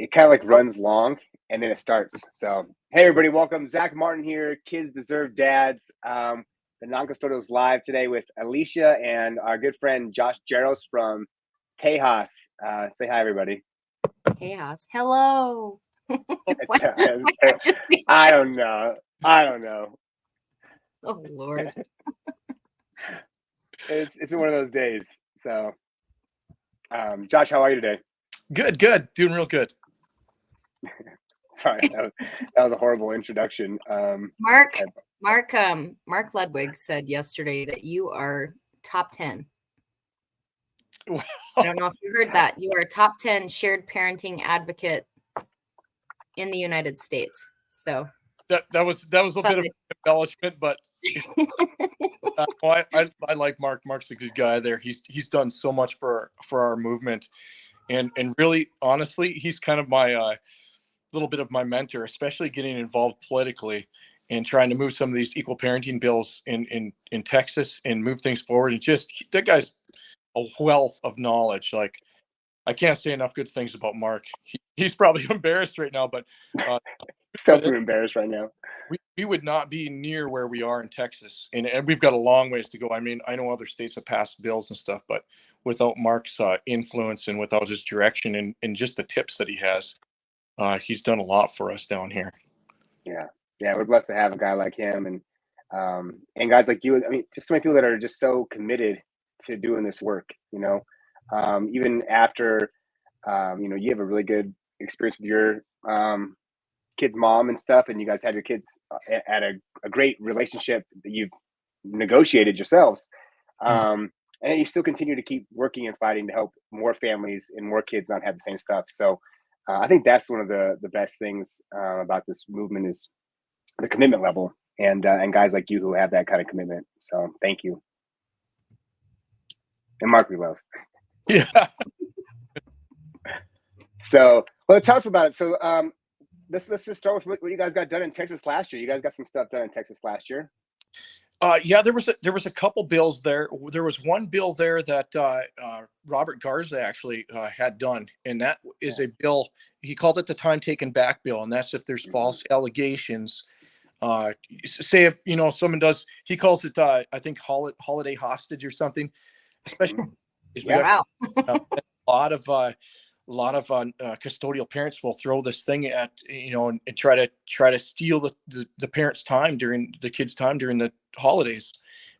it kind of like runs long and then it starts. So, hey, everybody, welcome. Zach Martin here. Kids Deserve Dads. The Non-Custodials live today with Alicia and our good friend Josh Jaros from Tejas. Say hi, everybody. Tejas. Hello. I don't know. Oh, Lord. It's been one of those days. So, Josh, how are you today? Good. Doing real good. Sorry, that was a horrible introduction. Mark Ludwig said yesterday that you are top 10. Well, I don't know if you heard that. You are a top 10 shared parenting advocate in the United States. So that was a bit of embellishment, but I like Mark. Mark's a good guy there. He's done so much for our movement, and really honestly, he's kind of my little bit of my mentor, especially getting involved politically and trying to move some of these equal parenting bills in Texas and move things forward. And just that guy's a wealth of knowledge. Like, I can't say enough good things about Mark. He's probably embarrassed right now, but so embarrassed right now. We would not be near where we are in Texas, and we've got a long ways to go. I mean, I know other states have passed bills and stuff, but without Mark's influence and without his direction and just the tips that he has, he's done a lot for us down here. Yeah, we're blessed to have a guy like him and guys like you. I mean, just so many people that are just so committed to doing this work. Even after you have a really good experience with your kid's mom and stuff, and you guys have your kids at a great relationship that you've negotiated yourselves. And you still continue to keep working and fighting to help more families and more kids not have the same stuff. So I think that's one of the best things about this movement is the commitment level and guys like you who have that kind of commitment. So thank you. And Mark, we love. Yeah. So, well, tell us about it. So let's just start with what you guys got done in Texas last year. You guys got some stuff done in Texas last year. Yeah, there was a couple bills there. There was one bill there that Robert Garza actually had done, and that is a bill. He called it the time taken back bill, and that's if there's false allegations. Say if someone does, he calls it I think holiday hostage or something. Especially, wow. a lot of custodial parents will throw this thing at and try to steal the parents' time during the kids' time during the holidays,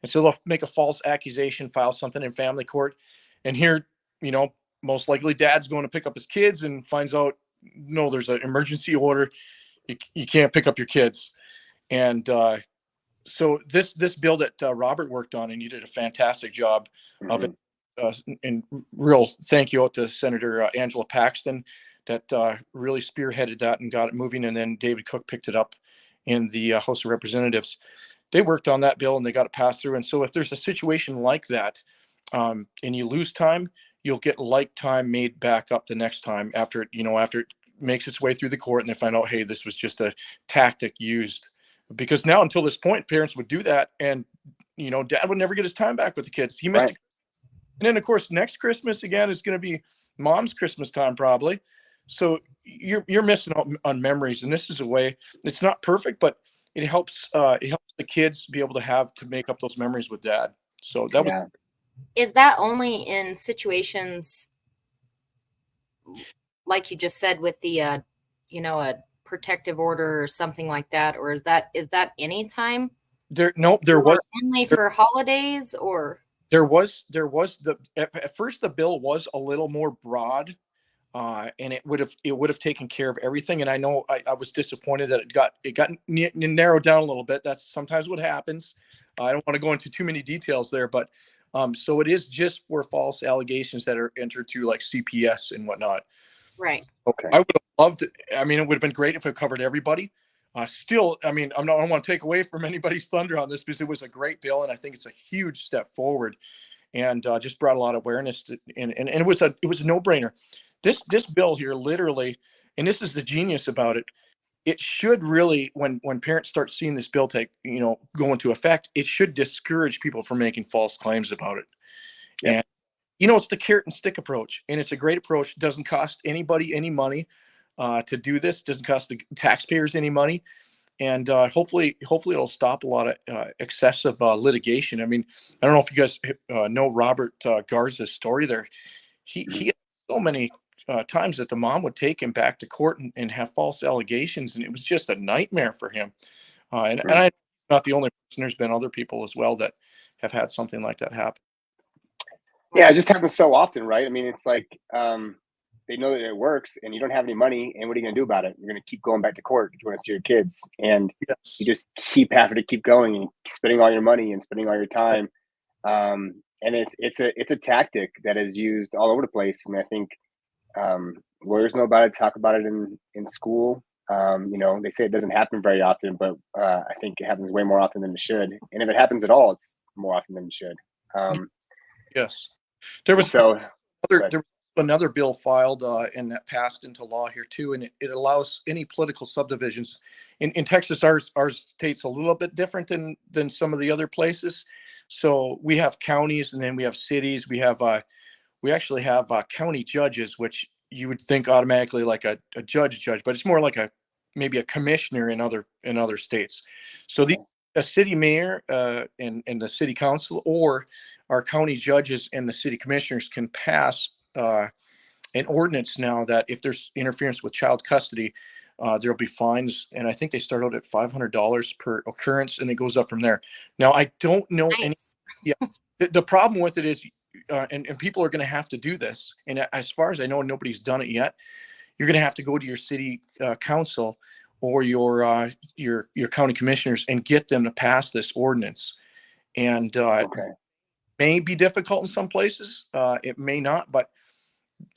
and so they'll make a false accusation, file something in family court, and here most likely dad's going to pick up his kids and finds out no, there's an emergency order, you can't pick up your kids, and so this bill that Robert worked on, and you did a fantastic job of it. And real thank you out to Senator Angela Paxton that really spearheaded that and got it moving. And then David Cook picked it up in the House of Representatives. They worked on that bill and they got it passed through. And so if there's a situation like that and you lose time, you'll get like time made back up the next time after it makes its way through the court and they find out, hey, this was just a tactic used. Because now until this point, parents would do that and, dad would never get his time back with the kids. He missed it. And then, of course, next Christmas, again, is going to be mom's Christmas time probably. So you're missing out on memories. And this is a way, it's not perfect, but it helps the kids be able to make up those memories with dad. So that was. Is that only in situations like you just said with the, a protective order or something like that? Or is that anytime? There was only for holidays or? There was at first the bill was a little more broad, and it would have taken care of everything. And I know I was disappointed that it got narrowed down a little bit. That's sometimes what happens. I don't want to go into too many details there, but so it is just for false allegations that are entered through like CPS and whatnot. Right. Okay. I would have loved it. I mean, it would have been great if it covered everybody. Still, I mean, I don't want to take away from anybody's thunder on this because it was a great bill, and I think it's a huge step forward, and just brought a lot of awareness and it was a no-brainer. This bill here, literally, and this is the genius about it. It should really, when parents start seeing this bill go into effect, it should discourage people from making false claims about it. Yep. And it's the carrot and stick approach, and it's a great approach. It doesn't cost anybody any money. to do this. Doesn't cost the taxpayers any money, and hopefully it'll stop a lot of excessive litigation. I mean, I don't know if you guys know Robert Garza's story there. He had so many times that the mom would take him back to court and have false allegations, and it was just a nightmare for him. And I'm not the only person. There's been other people as well that have had something like that happen. Yeah, it just happens so often, right? I mean, it's like they know that it works, and you don't have any money, and what are you going to do about it? You're going to keep going back to court if you want to see your kids, and Yes. you just keep having to keep going and spending all your money and spending all your time. And it's a tactic that is used all over the place. I mean, I think lawyers know about it, talk about it in school. You know, they say it doesn't happen very often, but I think it happens way more often than it should. And if it happens at all, it's more often than it should. Yes, there was so there was another bill filed and that passed into law here too, and it allows any political subdivisions in Texas. Our state's a little bit different than some of the other places. So we have counties, and then we have cities. We actually have county judges, which you would think automatically like a judge, but it's more like maybe a commissioner in other states. So a city mayor and the city council, or our county judges and the city commissioners, can pass an ordinance now that if there's interference with child custody, there'll be fines. And I think they start out at $500 per occurrence, and it goes up from there. Now, I don't know Nice. the problem with it is, and people are going to have to do this. And as far as I know, nobody's done it yet. You're going to have to go to your city council or your county commissioners and get them to pass this ordinance. And it may be difficult in some places. It may not, but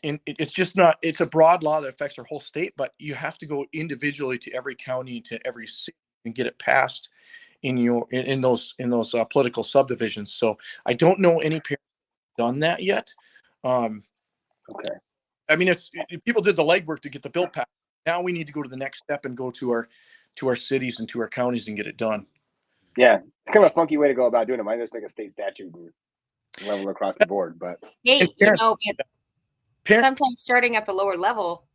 it's just not. It's a broad law that affects our whole state, but you have to go individually to every county, to every city, and get it passed in those political subdivisions. So I don't know any parents done that yet. I mean, people did the legwork to get the bill passed. Now we need to go to the next step and go to our cities and to our counties and get it done. Yeah, it's kind of a funky way to go about doing it. Might just make a state statute and level across the board. But hey, sometimes starting at the lower level,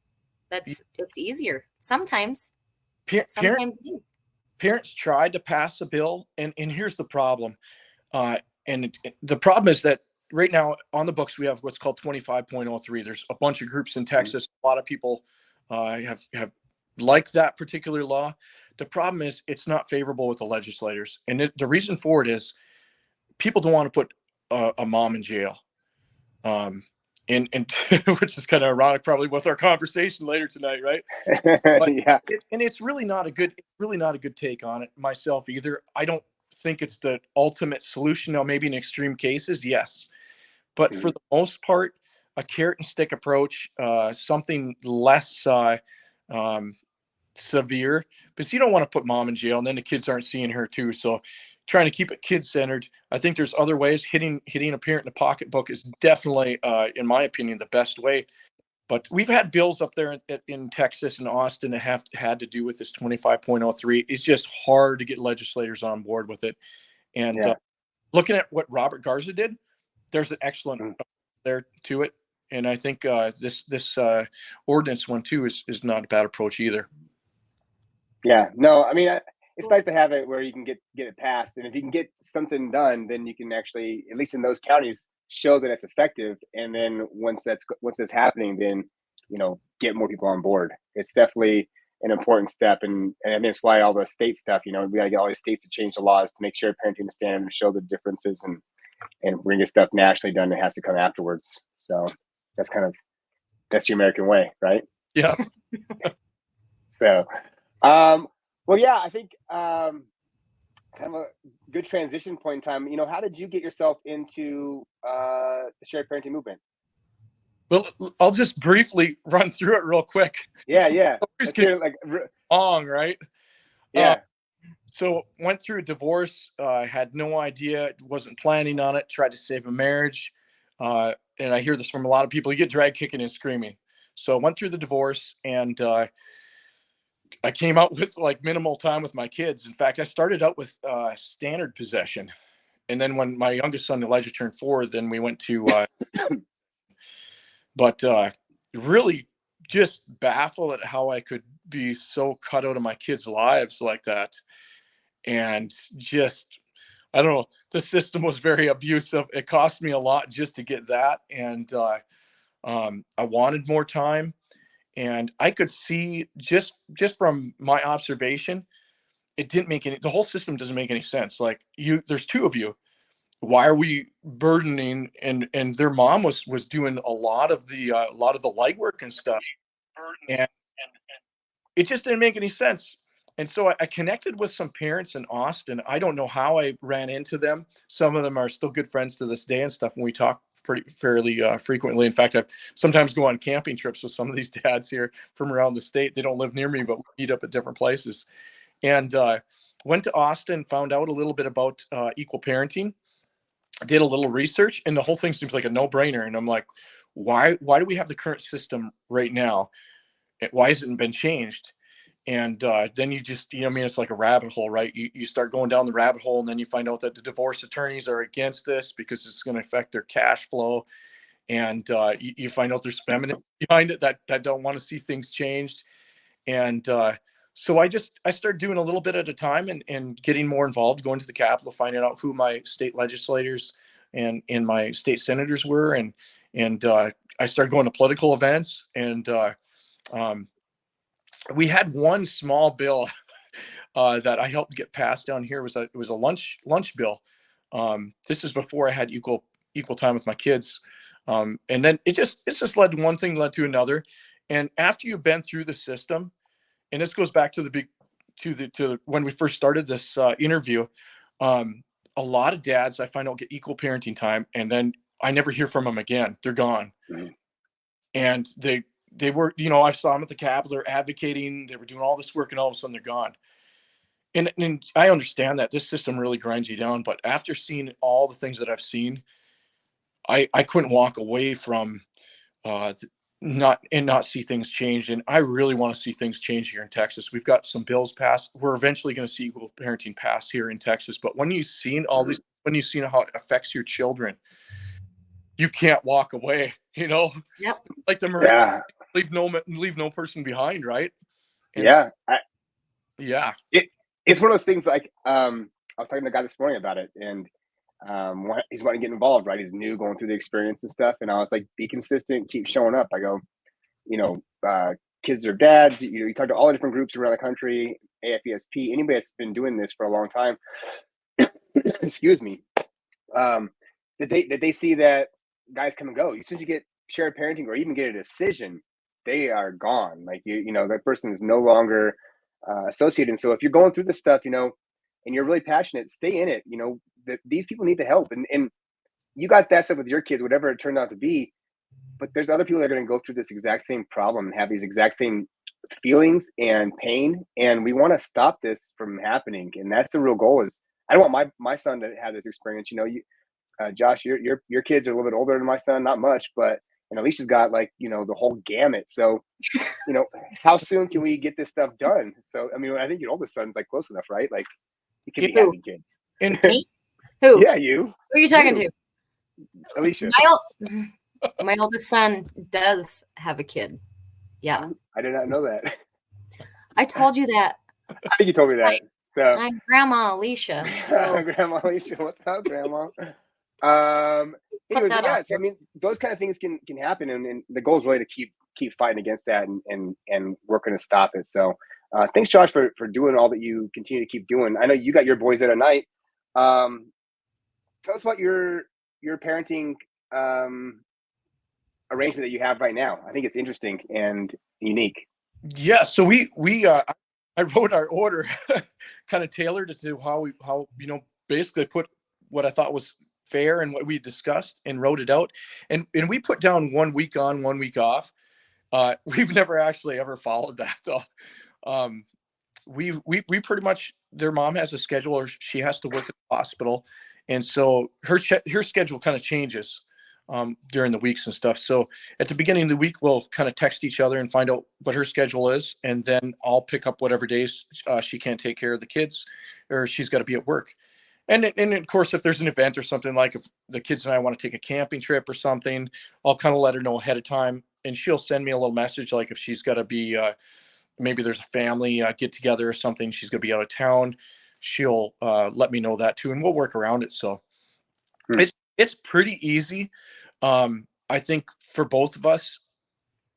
it's easier. Sometimes parents tried to pass a bill, and here's the problem. And the problem is that right now on the books we have what's called 25.03. There's a bunch of groups in Texas. A lot of people have liked that particular law. The problem is it's not favorable with the legislators, and the reason for it is people don't want to put a mom in jail. And which is kind of ironic, probably, with our conversation later tonight, right? But it's really not a good take on it myself either. I don't think it's the ultimate solution. Now, maybe in extreme cases, yes, but for the most part, a carrot and stick approach, something less severe, because you don't want to put mom in jail and then the kids aren't seeing her too. So trying to keep it kid-centered. I think there's other ways. Hitting a parent in the pocketbook is definitely, in my opinion, the best way. But we've had bills up there in Texas and Austin that have had to do with this 25.03. It's just hard to get legislators on board with it. And looking at what Robert Garza did, there's an excellent there to it. And I think this ordinance one too is not a bad approach either. Yeah, no, I mean, it's nice to have it where you can get it passed, and if you can get something done, then you can actually, at least in those counties, show that it's effective. And then once that's happening, then get more people on board. It's definitely an important step, and that's why all the state stuff. We got to get all the states to change the laws to make sure parenting the standard, to show the differences, and we're gonna get stuff nationally done that has to come afterwards. So that's the American way, right? Yeah. So. Well, yeah, I think kind of a good transition point in time. How did you get yourself into the shared parenting movement? Well, I'll just briefly run through it real quick. Yeah. Let's hear long, right? Yeah. So went through a divorce. Had no idea, wasn't planning on it. Tried to save a marriage, and I hear this from a lot of people. You get dragged kicking and screaming. So went through the divorce, and I came out with minimal time with my kids. In fact, I started out with standard possession. And then when my youngest son, Elijah, turned 4, then we went to, but really just baffled at how I could be so cut out of my kids' lives like that. And just, I don't know, the system was very abusive. It cost me a lot just to get that. And I wanted more time. And I could see just from my observation, it didn't make any, the whole system doesn't make any sense. Like there's two of you. Why are we burdening? And their mom was doing a lot of the legwork and stuff. And it just didn't make any sense. And so I connected with some parents in Austin. I don't know how I ran into them. Some of them are still good friends to this day and stuff. And we talk fairly frequently. In fact, I've sometimes go on camping trips with some of these dads here from around the state. They don't live near me, but we meet up at different places. And went to Austin, found out a little bit about equal parenting, did a little research, and the whole thing seems like a no-brainer. And I'm like, why do we have the current system right now? Why hasn't it been changed? And then you just, I mean, it's like a rabbit hole, right? You start going down the rabbit hole, and then you find out that the divorce attorneys are against this because it's going to affect their cash flow. And you find out there's feminists behind it that don't want to see things changed. And so I started doing a little bit at a time and getting more involved, going to the Capitol, finding out who my state legislators and my state senators were. And I started going to political events. And we had one small bill that I helped get passed down here. It was a lunch bill. This is before I had equal time with my kids. And then it's just led one thing led to another. And after you've been through the system, and this goes back to when we first started this interview, a lot of dads I find out get equal parenting time, and then I never hear from them again. They're gone. Mm-hmm. And they were, I saw them at the Capitol, they're advocating, they were doing all this work, and all of a sudden they're gone. And I understand that this system really grinds you down, but after seeing all the things that I've seen, I couldn't walk away from not see things change. And I really want to see things change here in Texas. We've got some bills passed. We're eventually going to see equal parenting passed here in Texas. But when you've seen all these, when you've seen how it affects your children, you can't walk away, Yep. Like the Marine, leave no person behind, right? And it's one of those things. Like I was talking to a guy this morning about it, and he's wanting to get involved, right? He's new, going through the experience and stuff. And I was like, be consistent, keep showing up. I go, kids are dads. You talk to all the different groups around the country, AFESP, anybody that's been doing this for a long time. Excuse me. Did they see that guys come and go? As soon as you get shared parenting or even get a decision, they are gone. Like that person is no longer associated. And so if you're going through this stuff, and you're really passionate, stay in it. These people need the help, and you got that stuff with your kids, whatever it turned out to be. But there's other people that are going to go through this exact same problem and have these exact same feelings and pain, and we want to stop this from happening. And that's the real goal. Is I don't want my son to have this experience. Josh, your kids are a little bit older than my son, not much, but Alicia's got the whole gamut. So how soon can we get this stuff done? So I mean, I think your oldest son's close enough, right? Like you could be having kids. And who? Yeah, you. Who are you talking to? Alicia. My oldest son does have a kid. Yeah. I did not know that. I told you that. I think you told me that. I'm Grandma Alicia. So. Grandma Alicia, what's up, Grandma? Anyways, so I mean, those kind of things can happen, and the goal is really to keep fighting against that and working to stop it. So thanks, Josh, for doing all that you continue to keep doing. I know you got your boys at night. Tell us about your parenting arrangement that you have right now. I think it's interesting and unique. Yeah. So I wrote our order kind of tailored to how basically put what I thought was fair and what we discussed and wrote it out. And we put down 1 week on, 1 week off. We've never actually ever followed that. So we pretty much, their mom has a schedule, or she has to work at the hospital. And so her schedule kind of changes during the weeks and stuff. So at the beginning of the week, we'll kind of text each other and find out what her schedule is. And then I'll pick up whatever days she can't take care of the kids or she's got to be at work. And of course, if there's an event or something, like if the kids and I want to take a camping trip or something, I'll kind of let her know ahead of time, and she'll send me a little message, like if she's got to be, maybe there's a family get together or something, she's going to be out of town. She'll let me know that too, and we'll work around it. So Hmm. it's pretty easy. I think for both of us,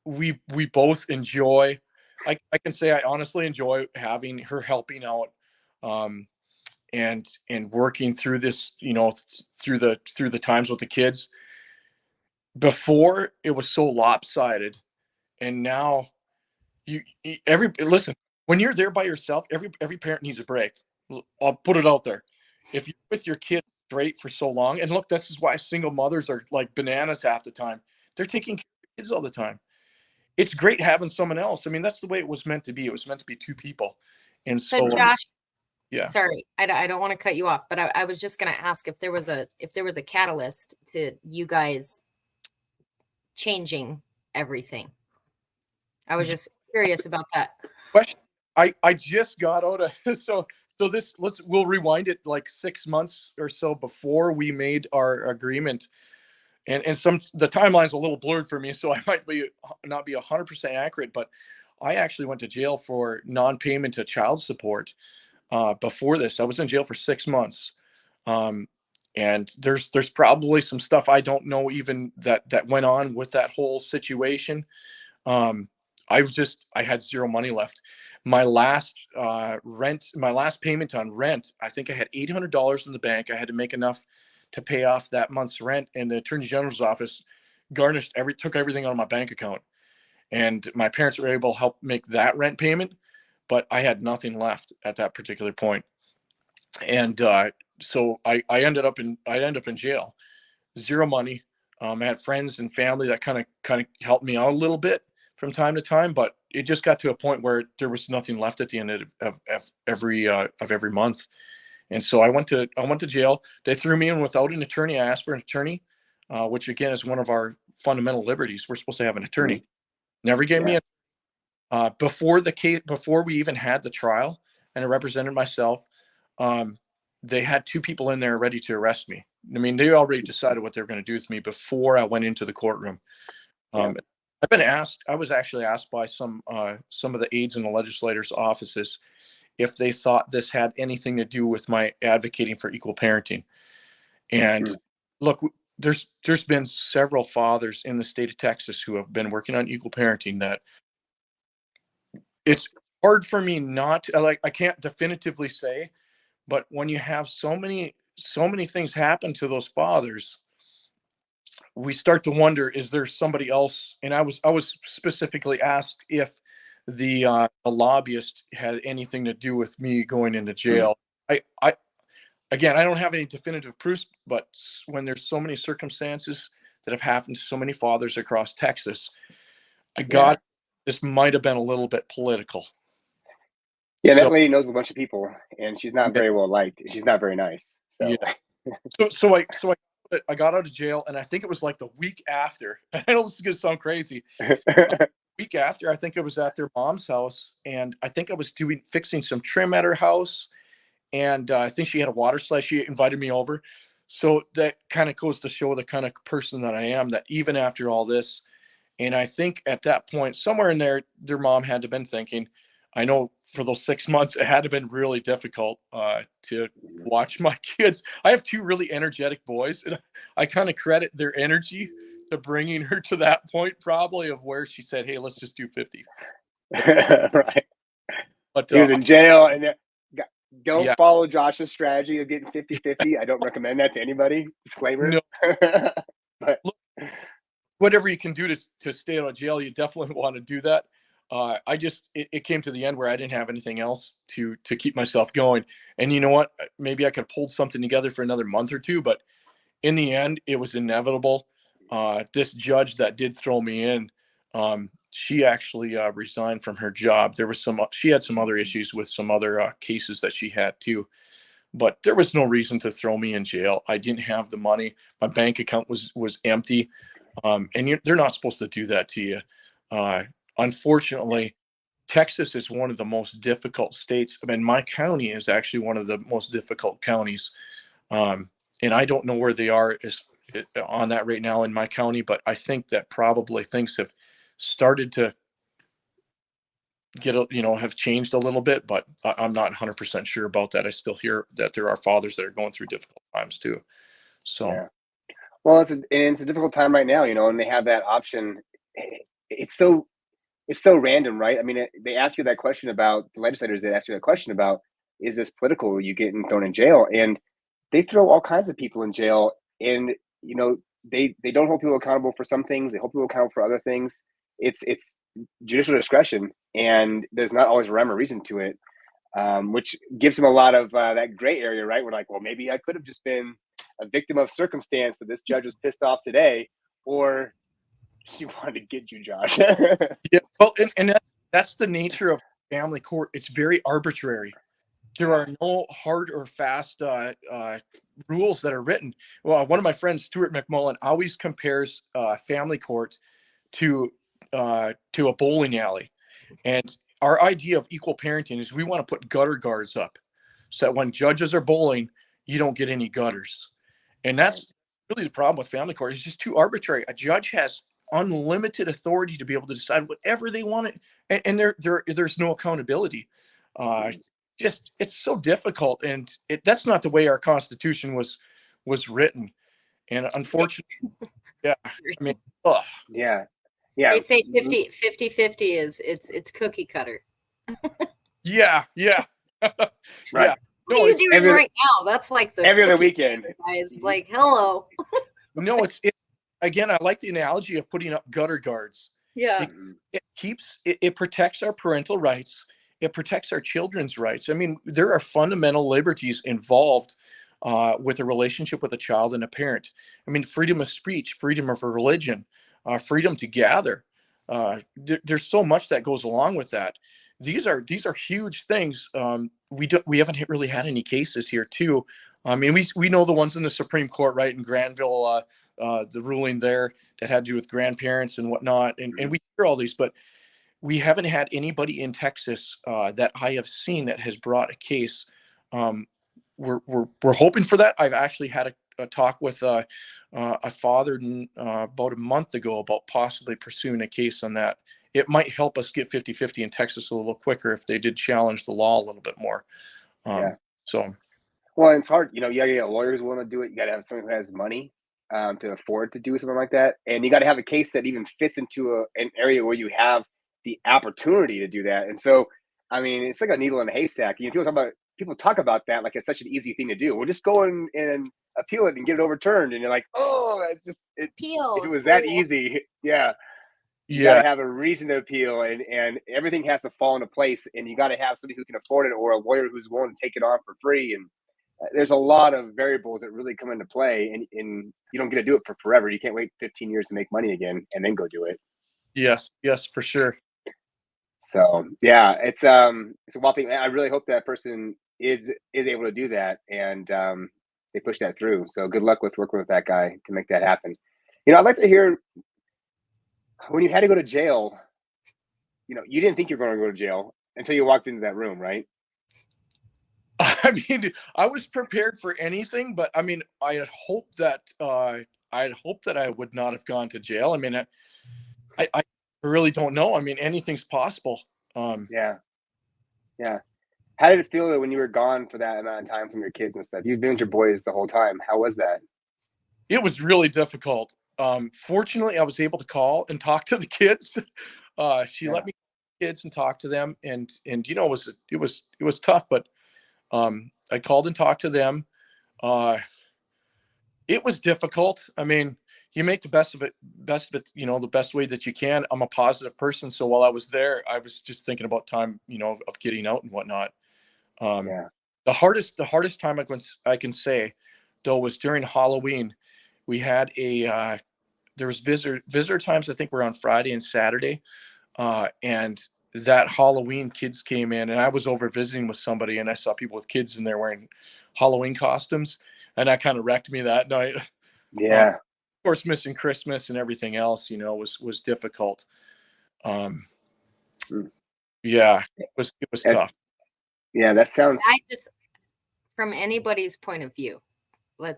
we both enjoy. I can say I honestly enjoy having her helping out. Um, and working through this, through the times with the kids. Before, it was so lopsided, and now every listen, when you're there by yourself, every parent needs a break. I'll put it out there. If you're with your kids straight for so long, and look, this is why single mothers are like bananas half the time. They're taking care of kids all the time. It's great having someone else. I mean, that's the way it was meant to be. It was meant to be two people. And So so Josh, yeah. sorry, I don't want to cut you off, but I was just going to ask if there was a catalyst to you guys changing everything. I was just curious about that. Question. I just got out of so this we'll rewind it like 6 months or so before we made our agreement, and some the timeline's a little blurred for me, so I might not be 100% accurate, but I actually went to jail for non-payment to child support. Before this, I was in jail for 6 months, and there's probably some stuff I don't know even that went on with that whole situation. um, I had zero money left. My last my last payment on rent, I think I had $800 in the bank. I had to make enough to pay off that month's rent, and the Attorney General's office took everything out of my bank account. And my parents were able to help make that rent payment, but I had nothing left at that particular point. And so I ended up in jail, zero money. I had friends and family that kind of helped me out a little bit from time to time, but it just got to a point where there was nothing left at the end of every month. And so I went to jail. They threw me in without an attorney. I asked for an attorney, which again is one of our fundamental liberties. We're supposed to have an attorney. Never gave me Yeah. before the case, before we even had the trial, and I represented myself. They had two people in there ready to arrest me. I mean, they already decided what they were going to do with me before I went into the courtroom. Yeah. I've been asked. I was actually asked by some of the aides in the legislators' offices if they thought this had anything to do with my advocating for equal parenting. And Hmm. look, there's been several fathers in the state of Texas who have been working on equal parenting that it's hard for me not to, like, I can't definitively say, but when you have so many things happen to those fathers, we start to wonder, is there somebody else? And I was specifically asked if the lobbyist had anything to do with me going into Hmm. jail. I again, I don't have any definitive proofs, but when there's so many circumstances that have happened to so many fathers across Texas, I Yeah. got this might have been a little bit political. Yeah, that So lady knows a bunch of people, and she's not yeah, very well liked. She's not very nice. yeah. So, So I got out of jail, and I think it was like the week after. I know this is gonna sound crazy. Uh, Week after, I think it was at their mom's house, and I think I was fixing some trim at her house, and I think she had a water slide. She invited me over, so that kind of goes to show the kind of person that I am. That even after all this, and I think at that point, somewhere in there, their mom had to have been thinking, I know for those 6 months, it had to have been really difficult to watch my kids. I have two really energetic boys, and I kind of credit their energy to bringing her to that point, probably of where she said, "Hey, let's just do 50." right. But He was in jail, and don't yeah, follow Josh's strategy of getting 50-50. I don't recommend that to anybody. Disclaimer. no, But look, whatever you can do to stay out of jail, you definitely want to do that. I just it came to the end where I didn't have anything else to keep myself going, and you know what? Maybe I could pull something together for another month or two, but in the end, it was inevitable. This judge that did throw me in, she actually resigned from her job. There was she had some other issues with some other cases that she had too, but there was no reason to throw me in jail. I didn't have the money. My bank account was empty. And they're not supposed to do that to you. Uh, Unfortunately, Texas is one of the most difficult states. I mean, my county is actually one of the most difficult counties And I don't know where they are on that right now in my county, but I think that probably things have started to have changed a little bit, but I'm not 100% sure about that. I still hear that there are fathers that are going through difficult times too. So Yeah. Well, it's a difficult time right now, and they have that option. It's so it's so random, right? I mean, they ask you that question about the legislators. They ask you that question about, is this political? Are you getting thrown in jail? And they throw all kinds of people in jail, and they don't hold people accountable for some things. They hold people accountable for other things. It's judicial discretion, and there's not always a rhyme or reason to it, which gives them a lot of that gray area, right? We're like, well, maybe I could have just been a victim of circumstance that this judge was pissed off today, or she wanted to get you, Josh. yeah, well, and that's the nature of family court. It's very arbitrary. There are no hard or fast rules that are written. Well, one of my friends, Stuart McMullen, always compares family court to a bowling alley. And our idea of equal parenting is we want to put gutter guards up so that when judges are bowling, you don't get any gutters. And that's really the problem with family court. It's just too arbitrary. A judge has unlimited authority to be able to decide whatever they want, and there's no accountability. Just it's so difficult, and that's not the way our Constitution was written. And unfortunately, yeah, I mean, ugh. Yeah. Yeah. They say 50 it's cookie cutter. Yeah. Right. Yeah. What are you doing right now? That's like the every other weekend, guys. Like, hello. No, it's again. I like the analogy of putting up gutter guards. Yeah. It protects our parental rights. It protects our children's rights. I mean, there are fundamental liberties involved with a relationship with a child and a parent. I mean, freedom of speech, freedom of religion, freedom to gather. There's so much that goes along with that. These are huge things. We haven't really had any cases here too. I mean, we know the ones in the Supreme Court, right, in Granville, the ruling there that had to do with grandparents and whatnot, and we hear all these, but we haven't had anybody in Texas that I have seen that has brought a case. We're hoping for that. I've actually had a talk with a father about a month ago about possibly pursuing a case on that. It might help us get 50-50 in Texas a little quicker if they did challenge the law a little bit more. So. Well, it's hard. You got to get lawyers willing to do it. You got to have someone who has money to afford to do something like that, and you got to have a case that even fits into an area where you have the opportunity to do that. And so, I mean, it's like a needle in a haystack. People talk about that like it's such an easy thing to do. We'll just go in and appeal it and get it overturned, and you're like, oh, it's just appeal. If it was that easy, yeah. You got to have a reason to appeal, and everything has to fall into place, and you got to have somebody who can afford it or a lawyer who's willing to take it on for free. And there's a lot of variables that really come into play, and you don't get to do it for forever. You can't wait 15 years to make money again and then go do it. Yes, for sure. So yeah, it's a wild thing. I really hope that person is able to do that, and they push that through. So good luck with working with that guy to make that happen. I'd like to hear when you had to go to jail. You didn't think you were going to go to jail until you walked into that room, right? I mean, I was prepared for anything, but I mean, I had hoped that I would not have gone to jail. I mean, I really don't know. I mean, anything's possible. Yeah. How did it feel when you were gone for that amount of time from your kids and stuff? You've been with your boys the whole time. How was that? It was really difficult. Fortunately, I was able to call and talk to the kids. She let me kids and talk to them, and it was tough, but I called and talked to them. It was difficult. I mean, you make the best of it, the best way that you can. I'm a positive person. So while I was there, I was just thinking about time, of getting out and whatnot. The hardest time I can say though was during Halloween. We had there was visitor times. I think were on Friday and Saturday. And that Halloween kids came in, and I was over visiting with somebody, and I saw people with kids in there wearing Halloween costumes, and that kind of wrecked me that night. Yeah. Of course, missing Christmas and everything else, was difficult. Yeah, it was tough. Yeah, that sounds. From anybody's point of view, and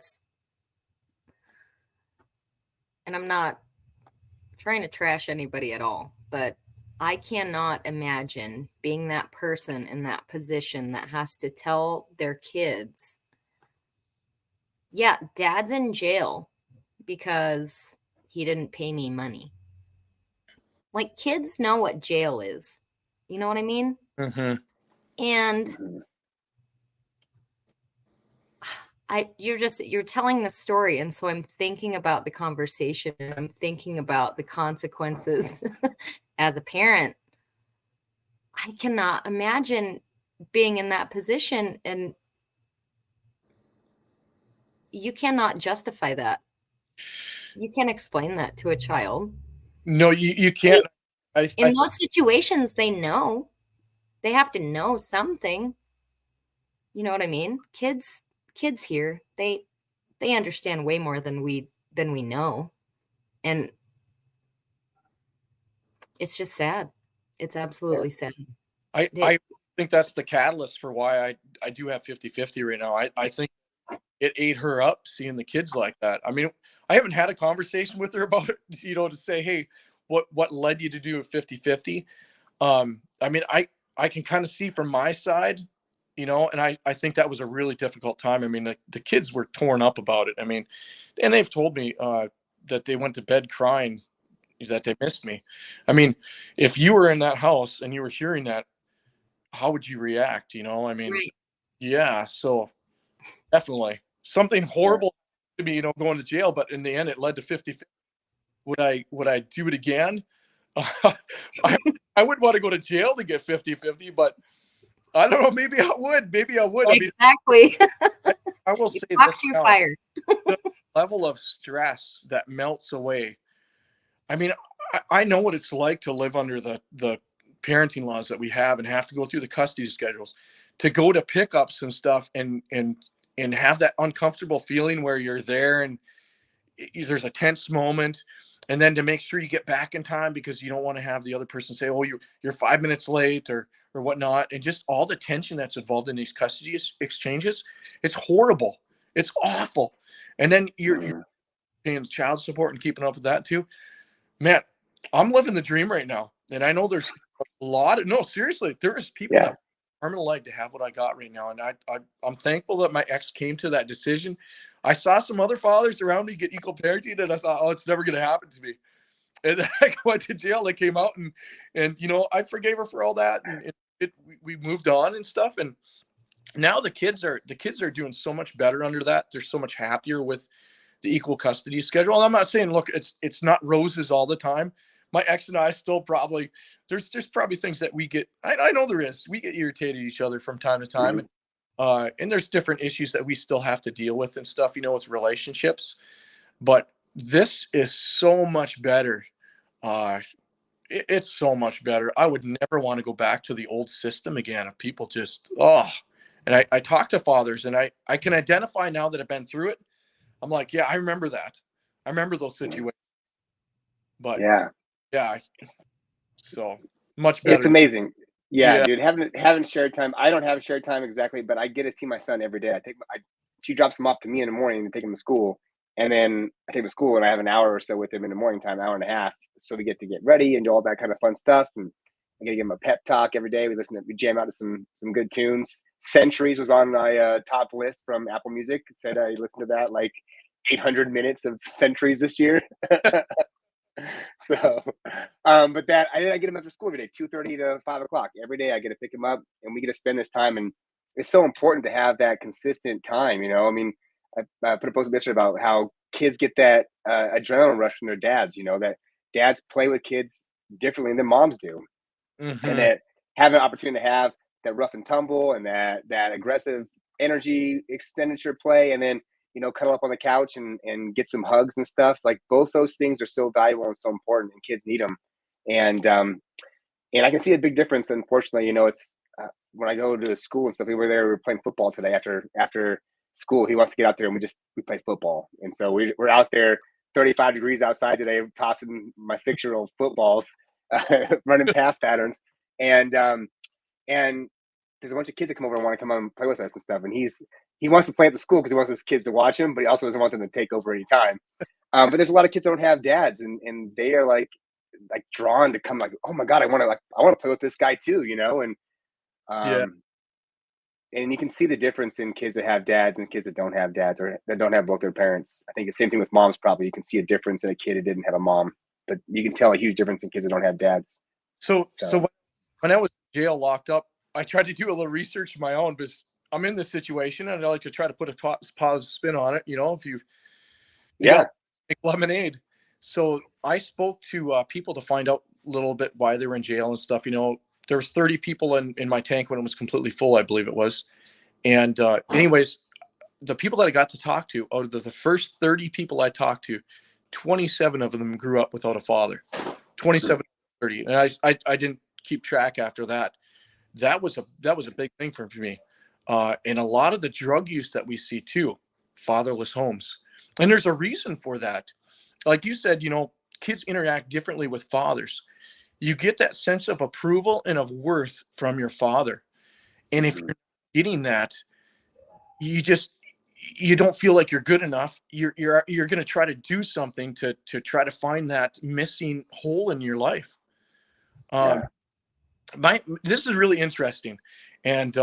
I'm not trying to trash anybody at all, but I cannot imagine being that person in that position that has to tell their kids, yeah, dad's in jail because he didn't pay me money. Like, kids know what jail is. You know what I mean? Mm-hmm. And you're telling the story, and so I'm thinking about the conversation, and I'm thinking about the consequences as a parent. I cannot imagine being in that position, and you cannot justify that. You can't explain that to a child. No, you can't. In those situations, they know. They have to know something. You know what I mean? Kids here, they understand way more than we know. And it's just sad. It's absolutely sad. I think that's the catalyst for why I do have 50-50 right now. I think it ate her up seeing the kids like that. I mean, I haven't had a conversation with her about it, to say, hey, what led you to do a 50-50? I mean, I can kind of see from my side, and I think that was a really difficult time. I mean, the kids were torn up about it. I mean, and they've told me that they went to bed crying that they missed me. I mean, if you were in that house and you were hearing that, how would you react? I mean, right. Yeah. So definitely something horrible to me, going to jail, but in the end, it led to 50. Would I do it again? I wouldn't want to go to jail to get 50-50, but I don't know. Maybe I would. Exactly. I will say this you're now, fired. the level of stress that melts away. I mean, I know what it's like to live under the parenting laws that we have and have to go through the custody schedules, to go to pickups and stuff and have that uncomfortable feeling where you're there and there's a tense moment, and then to make sure you get back in time because you don't want to have the other person say, oh, you're 5 minutes late or whatnot. And just all the tension that's involved in these custody exchanges. It's horrible. It's awful. And then you're paying child support and keeping up with that too. Man, I'm living the dream right now. And I know there's a lot of, no, seriously, there's people that are going to like to have what I got right now. And I'm thankful that my ex came to that decision. I saw some other fathers around me get equal parenting, and I thought, oh, it's never going to happen to me. And then I went to jail. They came out and I forgave her for all that. And we moved on and stuff. And now the kids are doing so much better under that. They're so much happier with the equal custody schedule. And I'm not saying, look, it's not roses all the time. My ex and I still probably, there's probably things that we get, I know there is, we get irritated at each other from time to time. And there's different issues that we still have to deal with and stuff, with relationships. But this is so much better. It's so much better. I would never want to go back to the old system again of people just, and I talk to fathers and I can identify now that I've been through it. I'm like, yeah, I remember that. I remember those situations. But yeah, so much better. It's amazing. Yeah, dude, having shared time. I don't have shared time exactly, but I get to see my son every day. She drops him off to me in the morning to take him to school, and then I take him to school, and I have an hour or so with him in the morning time, hour and a half. So we get to get ready and do all that kind of fun stuff. And I gotta give him a pep talk every day. We jam out to some good tunes. Centuries was on my top list from Apple Music. It said I listened to that like 800 minutes of Centuries this year. So, but that I get him after school every day, 2:30 to 5 o'clock every day. I get to pick him up, and we get to spend this time. And it's so important to have that consistent time. I mean, I put a post yesterday about how kids get that adrenaline rush from their dads. That dads play with kids differently than moms do, and that having an opportunity to have that rough and tumble and that aggressive energy expenditure play, and then cuddle up on the couch and get some hugs and stuff. Like, both those things are so valuable and so important, and kids need them. And I can see a big difference. Unfortunately, it's when I go to school and stuff. We were playing football today after school. He wants to get out there, and we play football. And so we're out there, 35 degrees outside today, tossing my 6-year-old footballs, running pass patterns, and there's a bunch of kids that come over and want to come on and play with us and stuff. And he he wants to play at the school because he wants his kids to watch him, but he also doesn't want them to take over any time. But there's a lot of kids that don't have dads, and they are like drawn to come, like, oh my god, I want to play with this guy too, and Yeah. and you can see the difference in kids that have dads and kids that don't have dads, or that don't have both their parents. I think the same thing with moms. Probably you can see a difference in a kid that didn't have a mom, but you can tell a huge difference in kids that don't have dads. So when I was in jail locked up, I tried to do a little research of my own, because I'm in this situation and I like to try to put a positive spin on it. If you got to make lemonade. So I spoke to people to find out a little bit why they were in jail and stuff. There was 30 people in my tank when it was completely full, I believe it was. And anyways, the people that I got to talk to, out of the first 30 people I talked to, 27 of them grew up without a father. 27, 30. And I didn't keep track after that. That was a big thing for me. And a lot of the drug use that we see too, fatherless homes. And there's a reason for that. Like you said, kids interact differently with fathers. You get that sense of approval and of worth from your father. And if you're getting that, you don't feel like you're good enough. You're going to try to do something to try to find that missing hole in your life. This is really interesting. And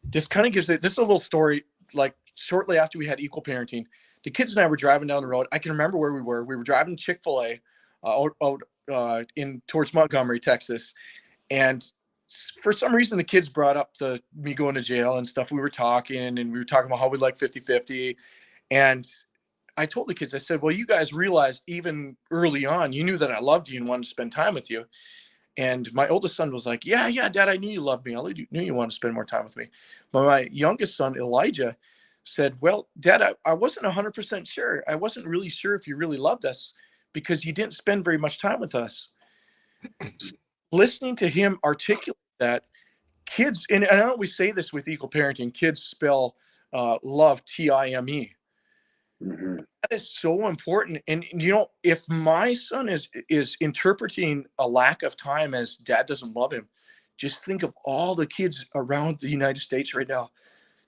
this kind of this is a little story. Like shortly after we had equal parenting, the kids and I were driving down the road. I can remember where we were. We were driving Chick-fil-A out in towards Montgomery, Texas. And for some reason, the kids brought up me going to jail and stuff. We were talking about how we like 50-50. And I told the kids, I said, well, you guys realized even early on, you knew that I loved you and wanted to spend time with you. And my oldest son was like, yeah, Dad, I knew you loved me. I knew you wanted to spend more time with me. But my youngest son, Elijah, said, well, Dad, I wasn't 100% sure. I wasn't really sure if you really loved us because you didn't spend very much time with us. Listening to him articulate that, kids, and I always say this with equal parenting, kids spell love Time. That is so important. And if my son is interpreting a lack of time as dad doesn't love him, just think of all the kids around the United States right now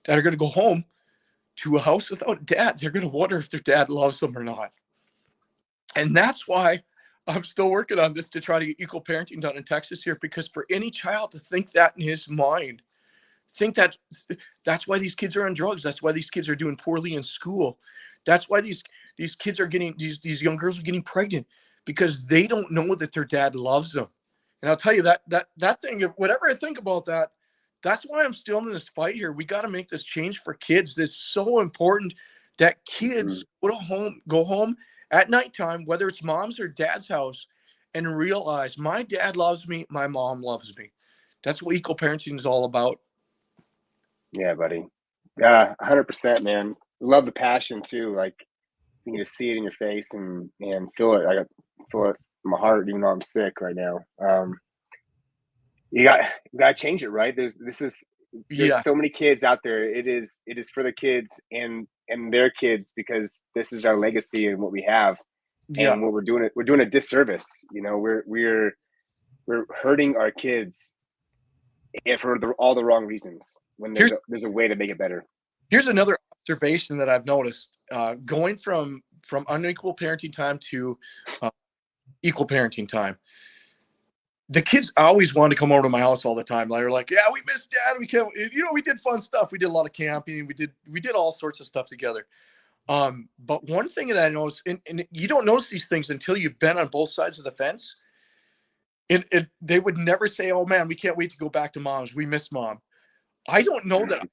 that are going to go home to a house without a dad. They're going to wonder if their dad loves them or not. And that's why I'm still working on this to try to get equal parenting done in Texas here, because for any child to think that in his mind, think that's why these kids are on drugs. That's why these kids are doing poorly in school. That's why these kids are getting, these young girls are getting pregnant, because they don't know that their dad loves them. And I'll tell you that thing, whatever I think about that, that's why I'm still in this fight here. We got to make this change for kids. It's so important that kids go home at nighttime, whether it's mom's or dad's house, and realize my dad loves me, my mom loves me. That's what equal parenting is all about. Yeah, buddy. Yeah, 100%, man. Love the passion too. Like you can just see it in your face and feel it. I feel it in my heart, even though I'm sick right now. You got to change it, right? There's so many kids out there. It is for the kids and their kids, because this is our legacy and what we have. Yeah. And what we're doing a disservice. We're hurting our kids for all the wrong reasons, when there's a way to make it better. Here's another observation that I've noticed, going from unequal parenting time to equal parenting time. The kids always wanted to come over to my house all the time. They're like, yeah, we miss dad. We can't, we did fun stuff. We did a lot of camping. We did all sorts of stuff together. But one thing that I noticed, and you don't notice these things until you've been on both sides of the fence. They would never say, oh man, we can't wait to go back to mom's. We miss mom. I don't know that I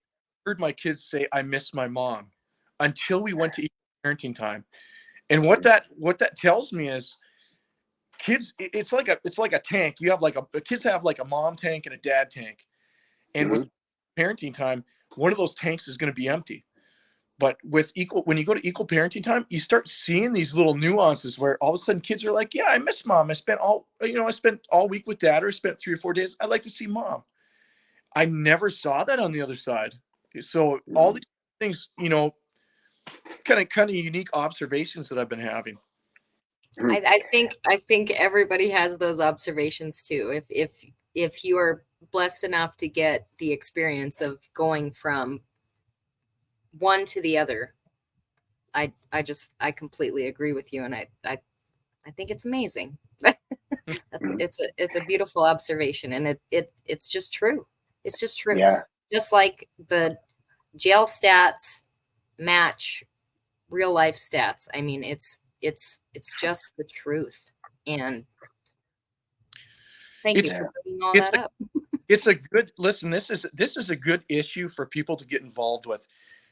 heard my kids say, I miss my mom, until we went to equal parenting time. And what that tells me is, kids, it's like a tank. You have kids have like a mom tank and a dad tank. And with parenting time, one of those tanks is going to be empty. But when you go to equal parenting time, you start seeing these little nuances where all of a sudden kids are like, yeah, I miss mom. I spent all week with dad, or I spent 3 or 4 days. I'd like to see mom. I never saw that on the other side. So all these things, kind of unique observations that I've been having. I think everybody has those observations too. If you are blessed enough to get the experience of going from one to the other. I completely agree with you, and I think it's amazing. It's a beautiful observation, and it's just true. It's just true. Yeah. Just like the jail stats match real life stats. I mean, it's just the truth. And thank you for bringing all that up. It's a good listen. This is a good issue for people to get involved with.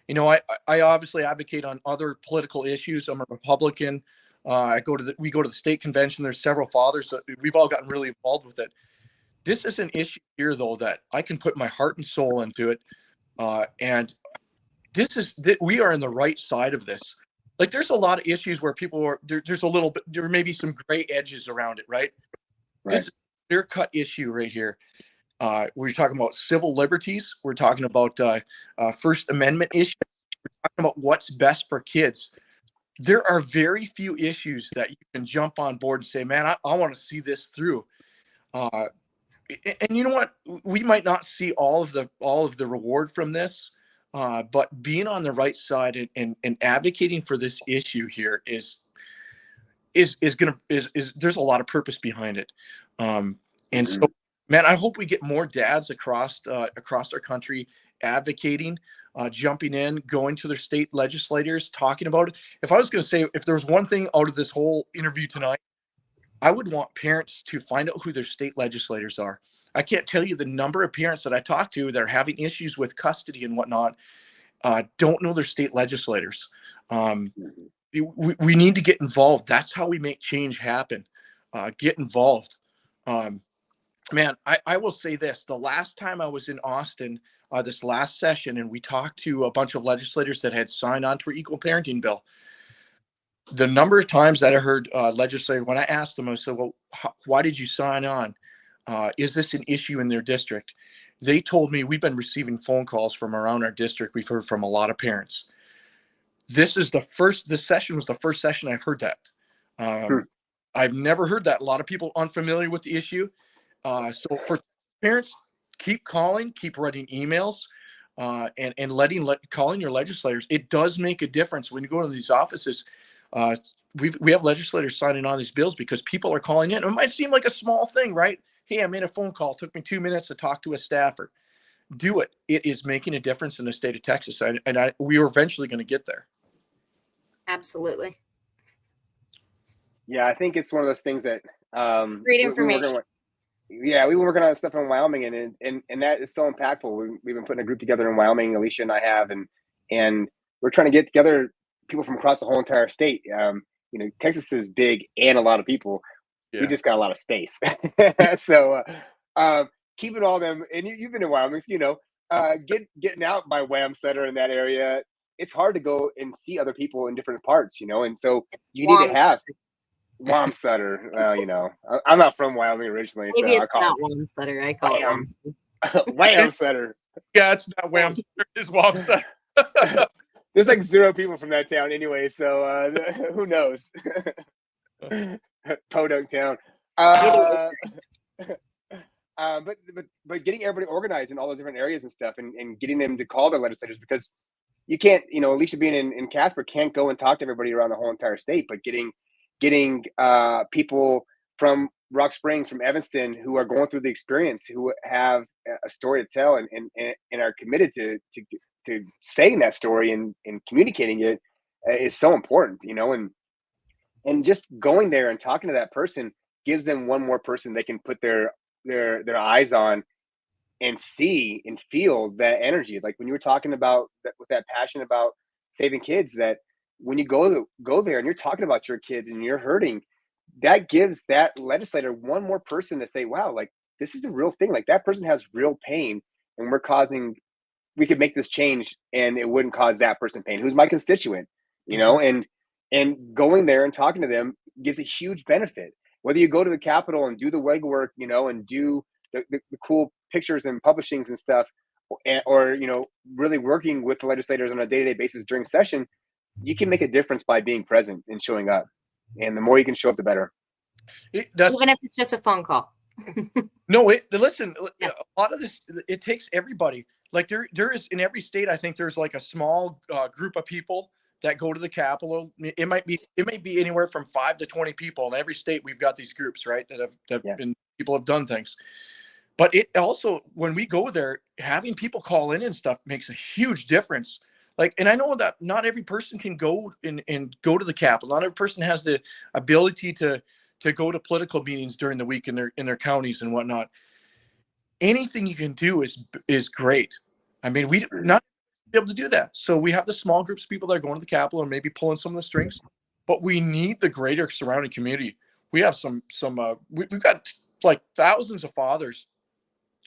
You know, I obviously advocate on other political issues. I'm a Republican. We go to the state convention. There's several fathers. We've all gotten really involved with it. This is an issue here, though, that I can put my heart and soul into it. And we are in the right side of this. Like, there's a lot of issues where people are there's a little bit, there may be some gray edges around it, right? This is a clear-cut issue right here. We're talking about civil liberties. We're talking about First Amendment issues. We're talking about what's best for kids. There are very few issues that you can jump on board and say, man, I want to see this through. And you know what? We might not see all of the reward from this, but being on the right side and advocating for this issue here is there's a lot of purpose behind it. And so, man, I hope we get more dads across our country advocating, jumping in, going to their state legislators, talking about it. If I was going to say, if there was one thing out of this whole interview tonight, I would want parents to find out who their state legislators are. I can't tell you the number of parents that I talk to that are having issues with custody and whatnot, don't know their state legislators. We need to get involved. That's how we make change happen. Get involved. Man, I will say this. The last time I was in Austin, this last session, and we talked to a bunch of legislators that had signed on to our equal parenting bill, the number of times that I heard legislators, when I asked them, I said, well, why did you sign on? Is this an issue in their district? They told me, we've been receiving phone calls from around our district. We've heard from a lot of parents. This session was the first session I've heard that. I've never heard that. A lot of people unfamiliar with the issue. So for parents, keep calling, keep writing emails, and calling your legislators. It does make a difference when you go to these offices. We have legislators signing on these bills because people are calling in. It might seem like a small thing, right? Hey, I made a phone call. It took me 2 minutes to talk to a staffer. Do it. It is making a difference in the state of Texas, and we are eventually going to get there. Absolutely. Yeah, I think it's one of those things that great information. We've been working on stuff in Wyoming, and that is so impactful. We've been putting a group together in Wyoming, Alicia and I have, and we're trying to get together people from across the whole entire state. Texas is big and a lot of people. Yeah. We just got a lot of space. So keeping all them, and you've been in Wyoming, so, getting out by Wham Sutter in that area, it's hard to go and see other people in different parts, and so you need to have Wham Sutter. Well, I'm not from Wyoming originally. Maybe so it's not Wham Sutter. I call it Wham Sutter. Wham Sutter. Yeah, it's not Wham Sutter. It's Wham Sutter. There's like 0 people from that town anyway, so who knows? Podunk town. But getting everybody organized in all those different areas and stuff, and getting them to call their legislators, because you can't, Alicia being in Casper can't go and talk to everybody around the whole entire state, but getting people from Rock Springs, from Evanston, who are going through the experience, who have a story to tell and are committed to saying that story and communicating it is so important, and just going there and talking to that person gives them one more person they can put their eyes on and see and feel that energy. Like when you were talking about that, with that passion about saving kids, that when you go there and you're talking about your kids and you're hurting, that gives that legislator one more person to say, wow, like this is a real thing. Like that person has real pain, and we could make this change and it wouldn't cause that person pain, who's my constituent, and going there and talking to them gives a huge benefit. Whether you go to the Capitol and do the legwork, and do the cool pictures and publishings and stuff, or really working with the legislators on a day-to-day basis during session, you can make a difference by being present and showing up. And the more you can show up, the better. Even if it's just a phone call. No, listen, a lot of this, it takes everybody. Like there is in every state, I think there's like a small group of people that go to the Capitol. It might be anywhere from 5 to 20 people. In every state, we've got these groups, right? That have Yeah. been, people have done things. But it also, when we go there, having people call in and stuff makes a huge difference. Like, and I know that not every person can go and go to the Capitol. Not every person has the ability to go to political meetings during the week in their counties and whatnot. Anything you can do is great. I mean, we not be able to do that. So we have the small groups of people that are going to the Capitol and maybe pulling some of the strings, but we need the greater surrounding community. We have we've got like thousands of fathers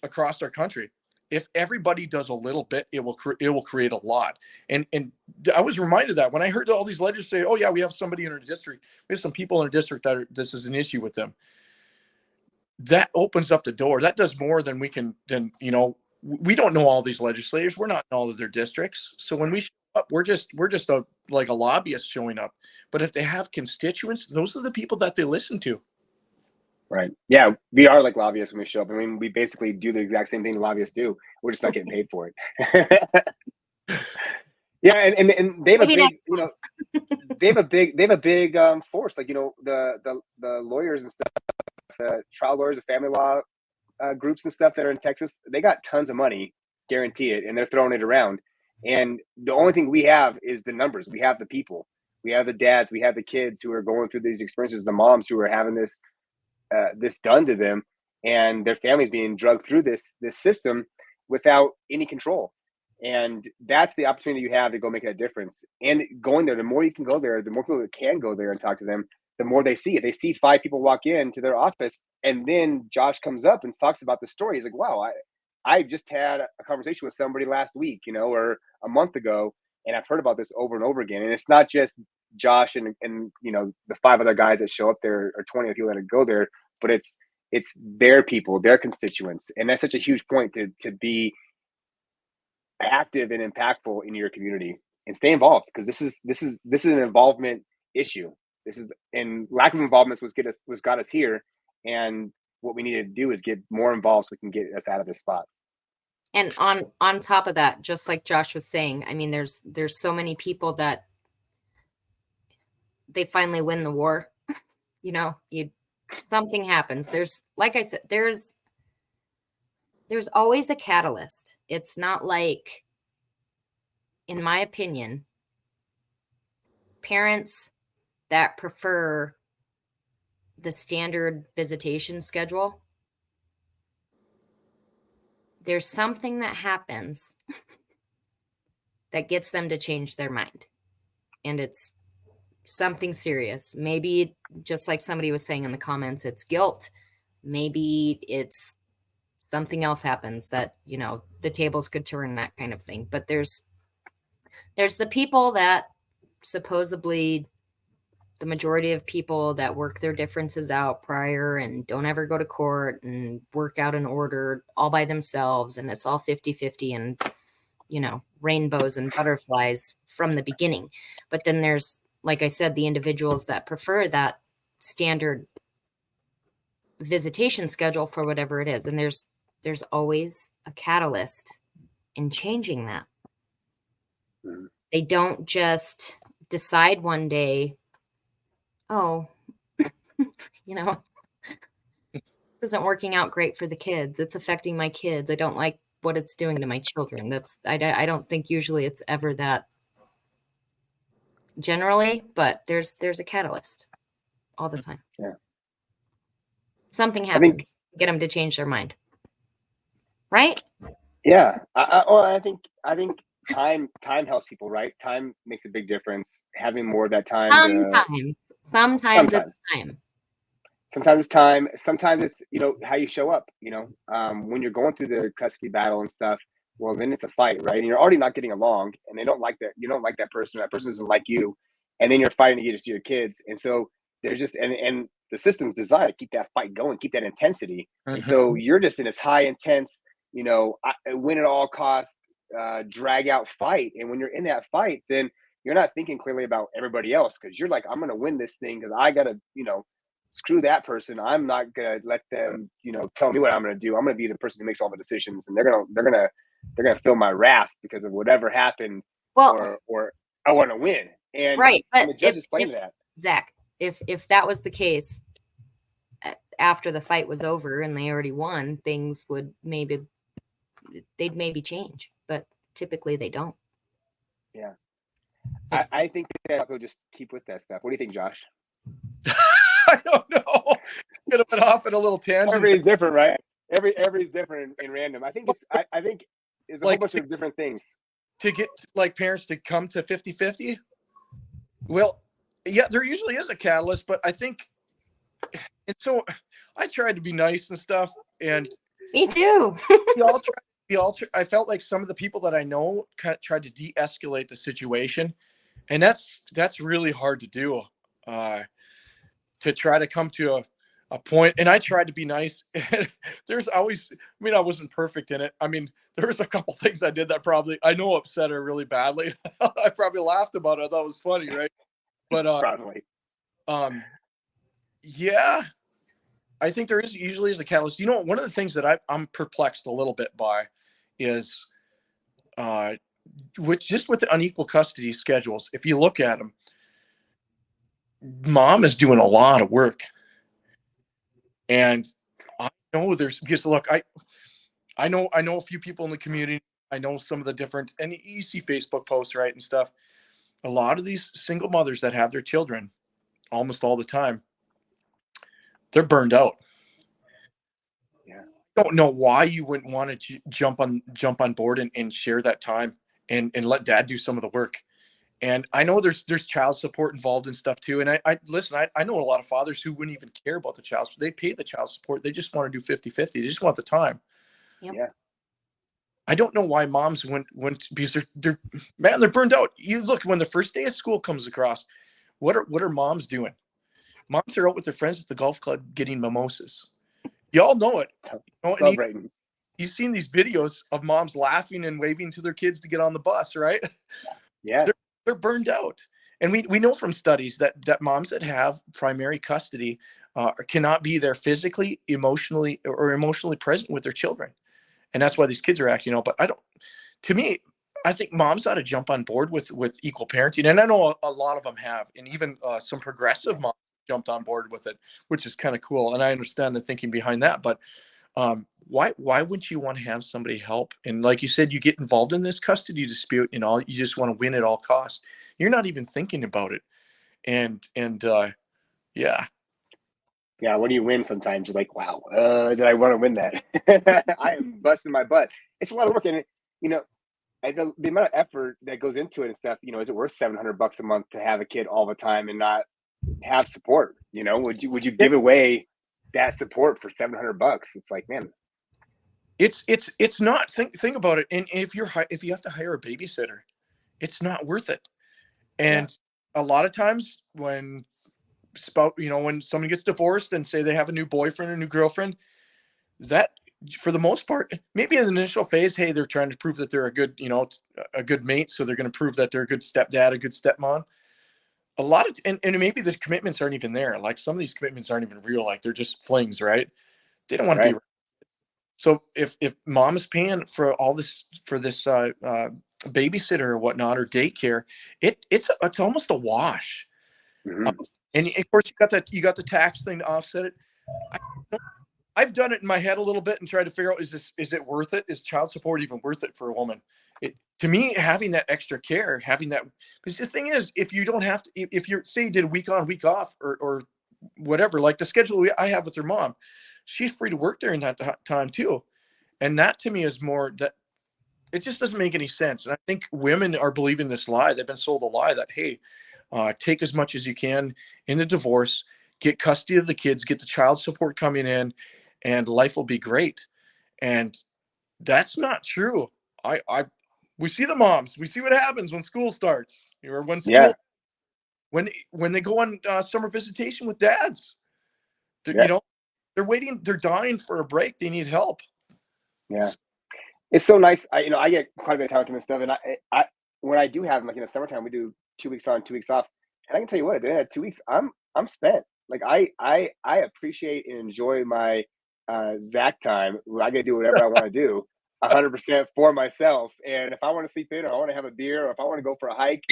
across our country. If everybody does a little bit, it will create a lot. And I was reminded of that when I heard all these legislators say, "Oh yeah, we have somebody in our district. We have some people in our district this is an issue with them." That opens up the door. That does more than we can. We don't know all these legislators. We're not in all of their districts. So when we show up, we're just like a lobbyist showing up. But if they have constituents, those are the people that they listen to. Right. Yeah, we are like lobbyists when we show up. I mean, we basically do the exact same thing lobbyists do. We're just not getting paid for it. Yeah, and they have Maybe a big, they have a big force. Like, the lawyers and stuff, the trial lawyers, the family law groups and stuff that are in Texas. They got tons of money, guarantee it, and they're throwing it around. And the only thing we have is the numbers. We have the people. We have the dads. We have the kids who are going through these experiences. The moms who are having this done to them, and their families being drugged through this system without any control. And that's the opportunity you have to go make a difference. And going there, the more you can go there, the more people that can go there and talk to them, the more they see it. They see 5 people walk into their office, and then Josh comes up and talks about the story. He's like, "Wow, I just had a conversation with somebody last week, or a month ago, and I've heard about this over and over again." And it's not just Josh and the 5 other guys that show up there, or 20 people that go there, but it's their people, their constituents. And that's such a huge point to be active and impactful in your community and stay involved, because this is an involvement issue. And lack of involvement was got us here. And what we need to do is get more involved so we can get us out of this spot. And on top of that, just like Josh was saying, I mean, there's so many people that they finally win the war. Something happens. There's, like I said, there's always a catalyst. It's not like, in my opinion, parents that prefer the standard visitation schedule, there's something that happens that gets them to change their mind. And it's something serious. Maybe, just like somebody was saying in the comments, it's guilt. Maybe it's something else happens that, the tables could turn, that kind of thing. But there's the people that supposedly, the majority of people that work their differences out prior and don't ever go to court and work out an order all by themselves. And it's all 50-50 and, rainbows and butterflies from the beginning. But then there's, like I said, the individuals that prefer that standard visitation schedule for whatever it is. And there's always a catalyst in changing that. Mm-hmm. They don't just decide one day, oh, this isn't working out great for the kids. It's affecting my kids. I don't like what it's doing to my children. I don't think usually it's ever that generally, but there's a catalyst all the time. Yeah. Something happens, get them to change their mind. Right? Yeah. I think time helps people, right? Time makes a big difference. Having more of that time. Sometimes it's time. Sometimes it's time. Sometimes it's, how you show up, when you're going through the custody battle and stuff, well, then it's a fight, right? And you're already not getting along, and they don't like that. You don't like that person. That person doesn't like you. And then you're fighting to get to see your kids. And so there's just, and the system's designed to keep that fight going, keep that intensity. Mm-hmm. And so you're just in this high intense, win at all costs, drag out fight. And when you're in that fight, then you're not thinking clearly about everybody else, because you're like, I'm going to win this thing because I got to, screw that person. I'm not going to let them, tell me what I'm going to do. I'm going to be the person who makes all the decisions, and they're going to they're going to feel my wrath because of whatever happened, Well, or I want to win. And right. But the judge explained that. Zach, if that was the case, after the fight was over and they already won, things would they'd maybe change, but typically they don't. Yeah. I think that they'll just keep with that stuff. What do you think, Josh? I don't know. Could have been off at a little tangent. Everybody's different, right? Everybody's different and random. I think I think it's a whole bunch of different things. To get like parents to come to 50-50. Well, yeah, there usually is a catalyst, but I think, and so I tried to be nice and stuff, and me too. I felt like some of the people that I know kind of tried to de-escalate the situation, and that's really hard to do. To try to come to a point, and I tried to be nice. There's always, I mean, I wasn't perfect in it. I mean, there's a couple things I did that probably I know upset her really badly. I probably laughed about it. I thought it was funny, right? But probably. Yeah, I think there usually is a catalyst. You know, one of the things that I'm perplexed a little bit by is with the unequal custody schedules. If you look at them, mom is doing a lot of work. And I know because look, I know a few people in the community. I know some of the different, and you see Facebook posts, right, and stuff. A lot of these single mothers that have their children almost all the time, they're burned out. Yeah. I don't know why you wouldn't want to jump on board and share that time and let dad do some of the work. And I know there's child support involved and stuff too. And I listen, I know a lot of fathers who wouldn't even care about the child support. They pay the child support. They just want to do 50-50. They just want the time. Yep. Yeah. I don't know why moms went because they're burned out. You look, when the first day of school comes across, what are moms doing? Moms are out with their friends at the golf club getting mimosas. Y'all know it. Celebrating. You've seen these videos of moms laughing and waving to their kids to get on the bus, right? Yeah. They're burned out. And we know from studies that moms that have primary custody cannot be there physically, emotionally present with their children. And that's why these kids are acting out. But I think moms ought to jump on board with equal parenting. And I know a lot of them have, and even some progressive moms jumped on board with it, which is kind of cool. And I understand the thinking behind that. But why wouldn't you want to have somebody help? And like you said, you get involved in this custody dispute and all, you just want to win at all costs. You're not even thinking about it. And yeah. Yeah, when you win, sometimes you're like, wow, did I want to win that? I am busting my butt. It's a lot of work. And, the amount of effort that goes into it and stuff, is it worth $700 a month to have a kid all the time and not have support? Would you give away that support for $700? It's like, man, it's not. Think about it. And if you have to hire a babysitter, it's not worth it. And a lot of times when somebody gets divorced and say they have a new boyfriend or new girlfriend, that for the most part, maybe in the initial phase, hey, they're trying to prove that they're a good mate. So they're going to prove that they're a good stepdad, a good stepmom. A lot of, and maybe the commitments aren't even there. Like some of these commitments aren't even real. Like they're just flings, right? They don't want to be. So if mom is paying for all this, for this babysitter or whatnot, or daycare, it's almost a wash. Mm-hmm. And of course you got the tax thing to offset it. I've done it in my head a little bit and tried to figure out, is it worth it? Is child support even worth it for a woman? To me, having that extra care, because the thing is, if you don't have to, if you're, say you did a week on, week off, or whatever, like the schedule I have with her mom, she's free to work during that time too. And that to me is more that it just doesn't make any sense. And I think women are believing this lie. They've been sold a lie that, hey, take as much as you can in the divorce, get custody of the kids, get the child support coming in, and life will be great. And that's not true. We see the moms. We see what happens when school starts, or when school, when they go on summer visitation with dads. They're waiting. They're dying for a break. They need help. Yeah, it's so nice. I get quite a bit of time with them and stuff, and I when I do have them, like in the summertime, we do 2 weeks on, 2 weeks off, and I can tell you what, at the end of 2 weeks, I'm spent. Like I appreciate and enjoy my Zach time. I get to do whatever I want to do. 100% for myself. And if I want to sleep in, or I want to have a beer, or if I want to go for a hike,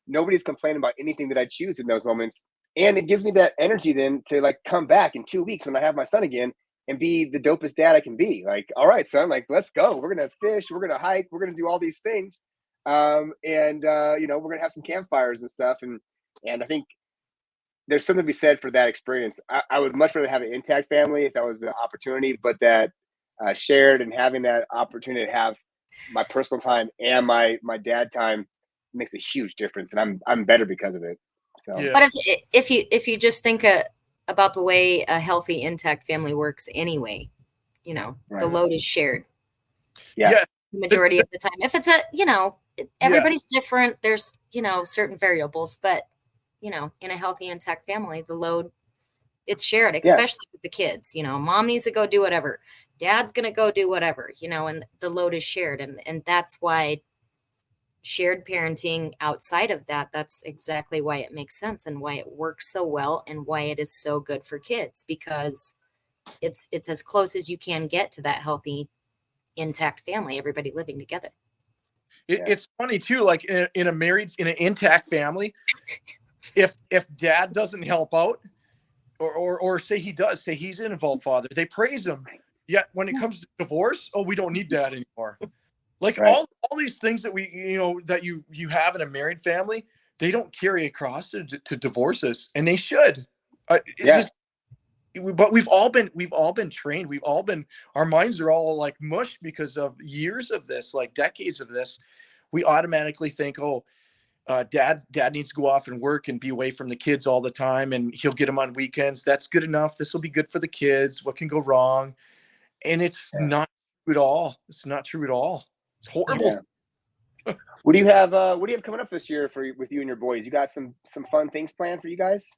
nobody's complaining about anything that I choose in those moments. And it gives me that energy then to like come back in 2 weeks when I have my son again and be the dopest dad I can be. Like, all right, son, like, let's go. We're gonna fish, we're gonna hike, we're gonna do all these things. We're gonna have some campfires and stuff. And I think there's something to be said for that experience. I would much rather have an intact family if that was the opportunity, but that shared and having that opportunity to have my personal time and my dad time makes a huge difference, and I'm better because of it. So, Yeah. But if you just think about the way a healthy, intact family works anyway, the right. load is shared. Yeah. The majority of the time. If it's everybody's different, there's, certain variables, but, in a healthy, intact family, the load, it's shared, especially with the kids. Mom needs to go do whatever. Dad's going to go do whatever, and the load is shared. And that's why shared parenting outside of that's exactly why it makes sense and why it works so well and why it is so good for kids, because it's as close as you can get to that healthy, intact family, everybody living together. It's funny too, like in an intact family, if dad doesn't help out, or say he does, say he's an involved father, they praise him. Yet when it comes to divorce, oh, we don't need dad anymore. Like all these things that that you have in a married family, they don't carry across to divorces, and they should. But we've all been trained. Our minds are all like mush because of years of this, like decades of this. We automatically think, oh, dad needs to go off and work and be away from the kids all the time, and he'll get them on weekends. That's good enough. This will be good for the kids. What can go wrong? And it's not true at all. It's not true at all. It's horrible. Yeah. What do you have coming up this year with you and your boys? You got some fun things planned for you guys?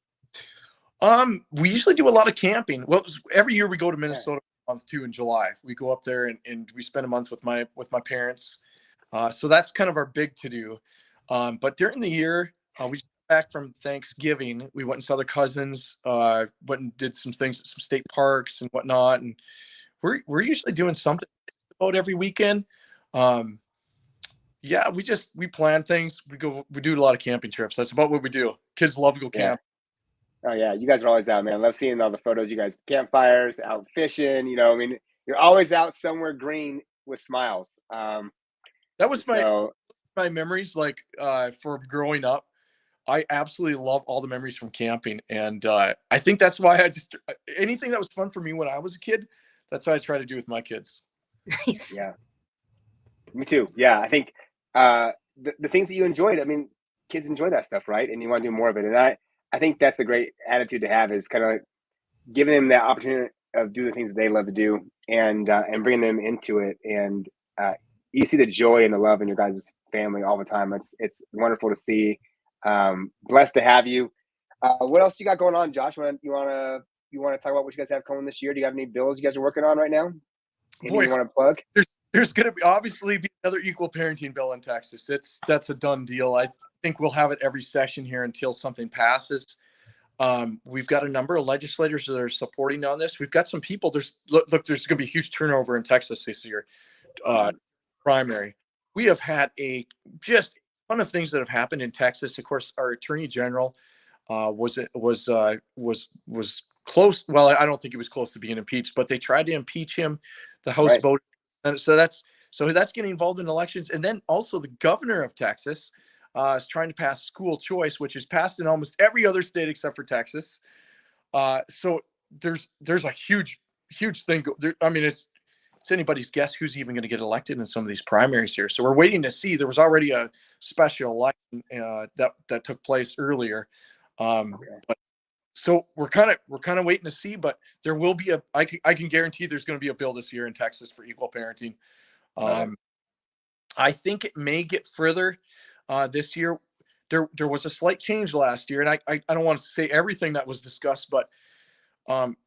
We usually do a lot of camping. Well, every year we go to Minnesota a month too in July. We go up there and we spend a month with my parents. So that's kind of our big to do. But during the year, we just got back from Thanksgiving. We went and saw their cousins, went and did some things at some state parks and whatnot. And we're usually doing something about every weekend. We plan things. We do a lot of camping trips. That's about what we do. Kids love to go camp. Oh yeah, you guys are always out, man. I love seeing all the photos. You guys campfires, out fishing. You're always out somewhere green with smiles. That was my memories. Like for growing up, I absolutely love all the memories from camping, and I think that's why anything that was fun for me when I was a kid, that's what I try to do with my kids. Nice. Yeah, me too. Yeah, I think the things that you enjoyed. I mean, kids enjoy that stuff, right? And you want to do more of it. And I think that's a great attitude to have, is kind of giving them that opportunity of doing the things that they love to do, and bringing them into it. And you see the joy and the love in your guys' family all the time. It's wonderful to see. Blessed to have you. What else you got going on, Josh? You want to talk about what you guys have coming this year? Do you have any bills you guys are working on right now? Anything you want to plug? There's going to obviously be another equal parenting bill in Texas. That's a done deal. I think we'll have it every session here until something passes. We've got a number of legislators that are supporting on this. We've got some people. There's going to be a huge turnover in Texas this year. Primary. We have had just a ton of things that have happened in Texas. Of course, our attorney general was close. Well, I don't think he was close to being impeached, but they tried to impeach him. The House voted, and so that's getting involved in elections. And then also the governor of Texas is trying to pass school choice, which is passed in almost every other state except for Texas. So there's a huge thing. I mean, it's anybody's guess who's even going to get elected in some of these primaries here. So we're waiting to see. There was already a special election that took place earlier. But so we're kind of waiting to see, but there will be I can guarantee there's going to be a bill this year in Texas for equal parenting. I think it may get further this year. There was a slight change last year, and I don't want to say everything that was discussed, but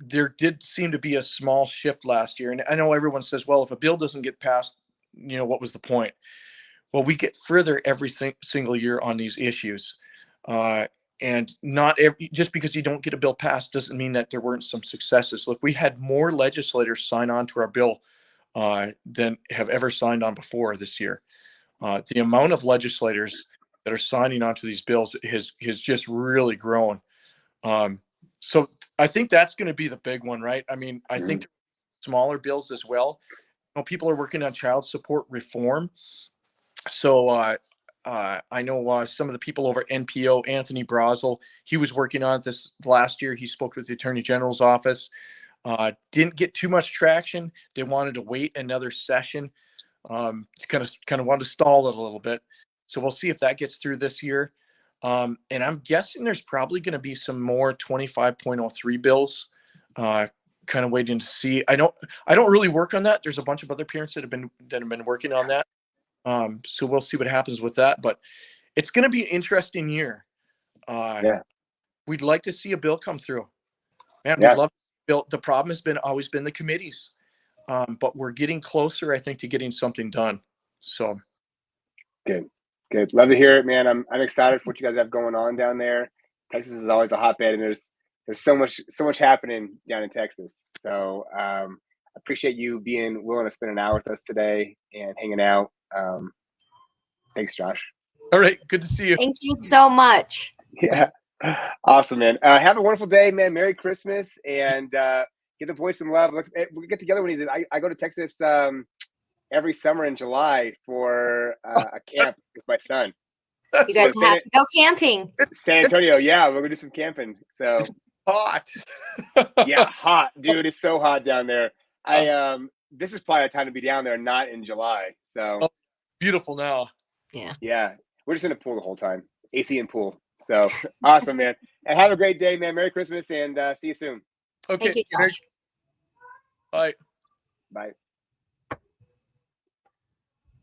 there did seem to be a small shift last year. And I know everyone says, well, if a bill doesn't get passed, what was the point? Well, we get further every single year on these issues. And not just because you don't get a bill passed doesn't mean that there weren't some successes. Look, we had more legislators sign on to our bill than have ever signed on before this year. The amount of legislators that are signing on to these bills has just really grown. So I think that's going to be the big one, right? I mean, I think smaller bills as well. You know, people are working on child support reform. So I know some of the people over at NPO, Anthony Brazel, he was working on this last year. He spoke with the Attorney General's office. Didn't get too much traction. They wanted to wait another session. Kind of wanted to stall it a little bit. So we'll see if that gets through this year. And I'm guessing there's probably going to be some more 25.03 bills. Kind of waiting to see. I don't really work on that. There's a bunch of other parents that have been working on that. So we'll see what happens with that. But it's going to be an interesting year. We'd like to see a bill come through. Man, we'd love bill. The problem has always been the committees, but we're getting closer, I think, to getting something done. So good. Love to hear it, man. I'm excited for what you guys have going on down there. Texas is always a hotbed, and there's so much happening down in Texas. So I appreciate you being willing to spend an hour with us today and hanging out. Thanks, Josh. All right, good to see you. Thank you so much. Yeah. Awesome, man. Have a wonderful day, man. Merry Christmas, and give the boy some love. We'll get together when he's in. I go to Texas every summer in July for a camp with my son. You guys have to go camping. San Antonio, yeah, we're gonna do some camping. So it's hot. Yeah, hot, dude. It's so hot down there. This is probably a time to be down there, not in July. So beautiful now. Yeah. We're just in a pool the whole time. AC and pool. So awesome, man. And have a great day, man. Merry Christmas, and see you soon. Okay. Thank you, Josh. Bye. Bye.